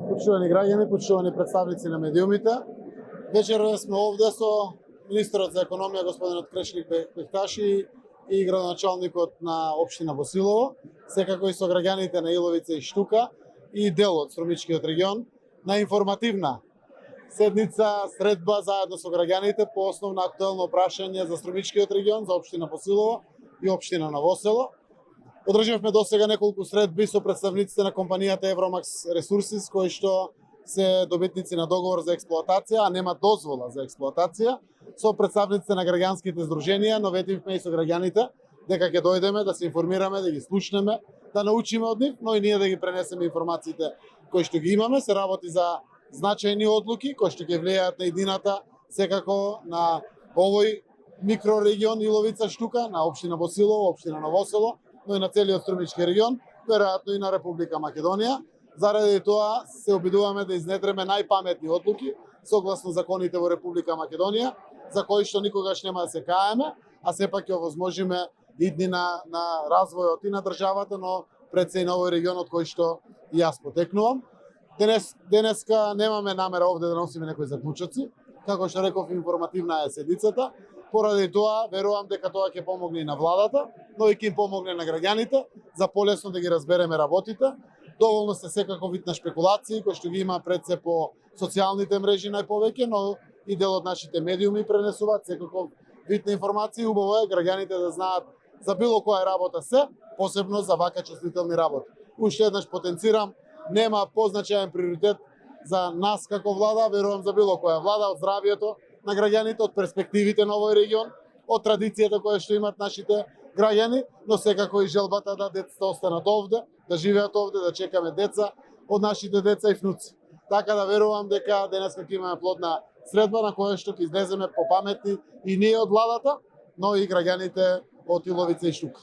Почувани граѓани, почувани представници на медиумите. Вечерва сме овде со министерот за економија господинот Крешлик Бехташи и градоначалникот на општина Босилово, секако и со граѓаните на Иловица и Штука и дел од Струмичкиот регион на информативна седница, средба заедно со граѓаните по основно актуелно прашање за Струмичкиот регион, за општина Босилово и општина Новосело. Одржавме досега неколку средби со представниците на компанијата Евромакс Ресурсис, кои што се добитници на договор за експлоатација, а нема дозвола за експлоатација, со представниците на граѓанските здруженија, но ветивме и со граѓаните дека ќе дојдеме да се информираме, да ги слушнеме, да научиме од нив, но и ние да ги пренесеме информациите кои што ги имаме. Се работи за значајни одлуки кои што ќе влијаат на едината секако на овој микрорегион Иловица Штука, на општина Босилово, општина Новосело, но и на целиот Струмички регион, веројатно и на Република Македонија. Заради тоа се обидуваме да изнедреме најпаметни одлуки согласно законите во Република Македонија, за кои што никогаш нема да се каеме, а сепак ќе овозможиме иднина на развојот и на државата, но пред се и на овој регион од кој што и јас потекнувам. Денеска немаме намера овде да носиме некои заклучоци, како што реков, информативна е седицата. Поради тоа верувам дека тоа ќе помогне и на владата, но и ќе им помогне на граѓаните за полесно да ги разбереме работите. Доволно се секако вид на шпекулации кои што ги има пред се по социјалните мрежи најповеќе, но и дел од нашите медиуми пренесуваат секако вид на информации. Убаво е граѓаните да знаат за било која работа се, посебно за вака чувствителни работи. Уште еднаш потенцирам, нема позначаен приоритет за нас како влада, верувам за било која влада, од здравието на граѓаните, од перспективите на овој регион, од традицијата која што имат нашите граѓани, но секако и желбата да децата останат овде, да живеат овде, да чекаме деца од нашите деца и внуци. Така да верувам дека денеска ќе имаме плодна средба на која што ќе излеземе попаметни и ние од владата, но и граѓаните од Иловица и Штука.